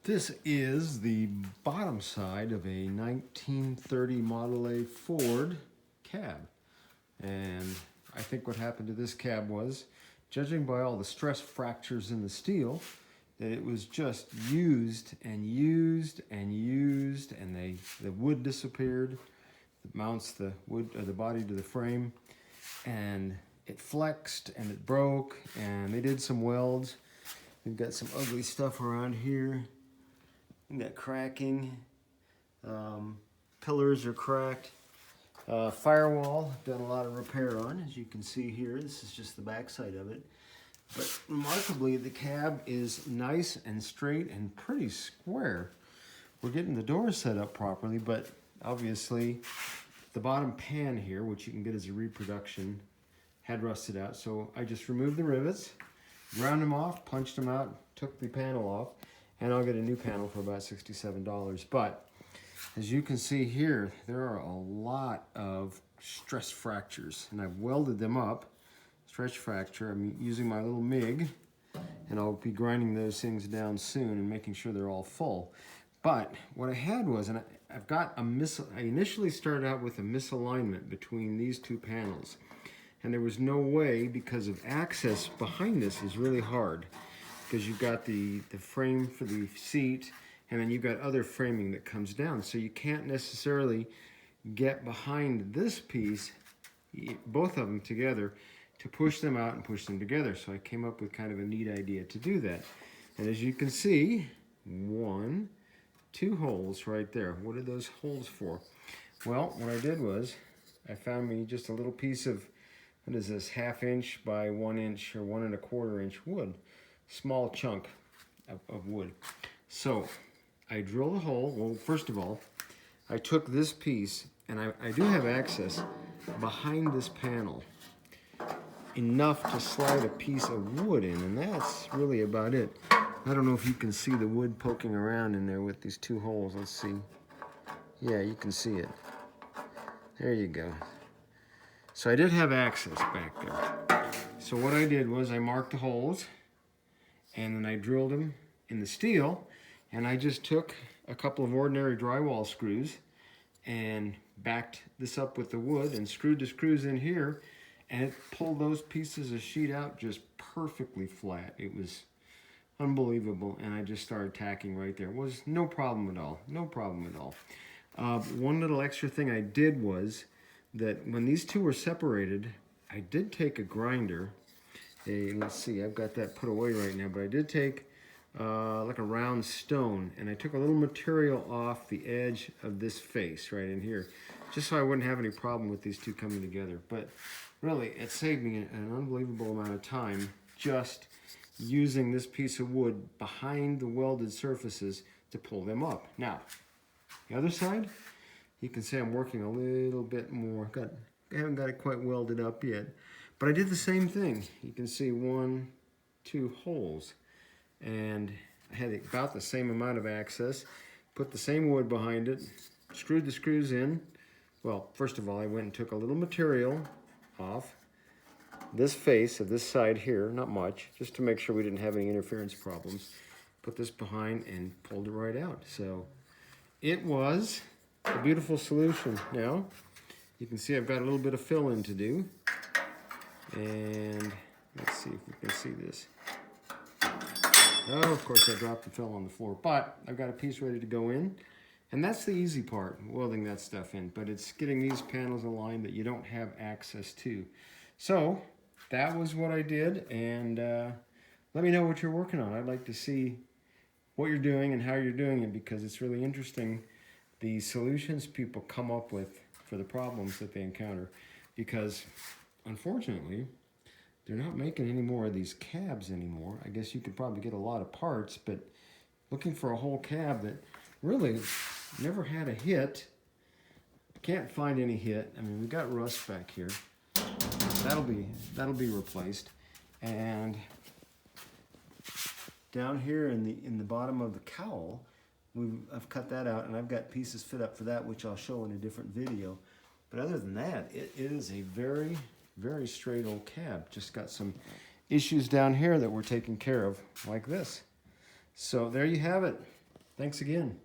This is the bottom side of a 1930 Model A Ford cab. And I think what happened to this cab was, judging by all the stress fractures in the steel, that it was just used and used and used, and the wood disappeared. It mounts the wood or the body to the frame, and it flexed and it broke, and they did some welds. We've got some ugly stuff around here. We got cracking. Pillars are cracked. Firewall, done a lot of repair on, as you can see here. This is just the back side of it. But remarkably, the cab is nice and straight and pretty square. We're getting the doors set up properly, but obviously the bottom pan here, which you can get as a reproduction, had rusted out. So I just removed the rivets, ground them off, punched them out, took the panel off, and I'll get a new panel for about $67. But as you can see here, there are a lot of stress fractures, and I've welded them up. Stretch fracture, I'm using my little MIG, and I'll be grinding those things down soon and making sure they're all full. But what I had was, and I've got I initially started out with a misalignment between these two panels. And there was no way, because of access behind this is really hard, because you've got the frame for the seat, and then you've got other framing that comes down. So you can't necessarily get behind this piece, both of them together, to push them out and push them together. So I came up with kind of a neat idea to do that. And as you can see, 1, 2 holes right there. What are those holes for? Well, what I did was, I found me just a little piece of, what is this, 1/2 inch by 1 inch or 1 1/4 inch wood. Small chunk of wood. So I drilled a hole. Well, first of all, I took this piece, and I do have access behind this panel, enough to slide a piece of wood in, and that's really about it. I don't know if you can see the wood poking around in there with these 2 holes. Let's see. Yeah, you can see it. There you go. So I did have access back there. So what I did was I marked the holes, and then I drilled them in the steel, and I just took a couple of ordinary drywall screws and backed this up with the wood and screwed the screws in here, and it pulled those pieces of sheet out just perfectly flat. It was unbelievable, and I just started tacking right there. It was no problem at all, no problem at all. One little extra thing I did was that when these two were separated, I did take a grinder. Let's see, I've got that put away right now, but I did take like a round stone, and I took a little material off the edge of this face right in here, just so I wouldn't have any problem with these two coming together. But really, it saved me an unbelievable amount of time just using this piece of wood behind the welded surfaces to pull them up. Now, the other side, you can see I'm working a little bit more. I haven't got it quite welded up yet, but I did the same thing. You can see 1, 2 holes, and I had about the same amount of access. Put the same wood behind it, screwed the screws in. Well, first of all, I went and took a little material off this face of this side here, not much, just to make sure we didn't have any interference problems. Put this behind and pulled it right out. So it was a beautiful solution. Now, you can see I've got a little bit of fill-in to do. And let's see if we can see this. Oh, of course I dropped the fill on the floor, but I've got a piece ready to go in. And that's the easy part, welding that stuff in. But it's getting these panels aligned that you don't have access to. So that was what I did, and let me know what you're working on. I'd like to see what you're doing and how you're doing it, because it's really interesting, the solutions people come up with for the problems that they encounter. Because unfortunately, they're not making any more of these cabs anymore. I guess you could probably get a lot of parts, but looking for a whole cab that really never had a hit, can't find any hit. I mean, we've got rust back here. That'll be replaced. And down here in the bottom of the cowl, I've cut that out, and I've got pieces fit up for that, which I'll show in a different video. But other than that, it is a very, very straight old cab. Just got some issues down here that we're taking care of, like this. So there you have it. Thanks again.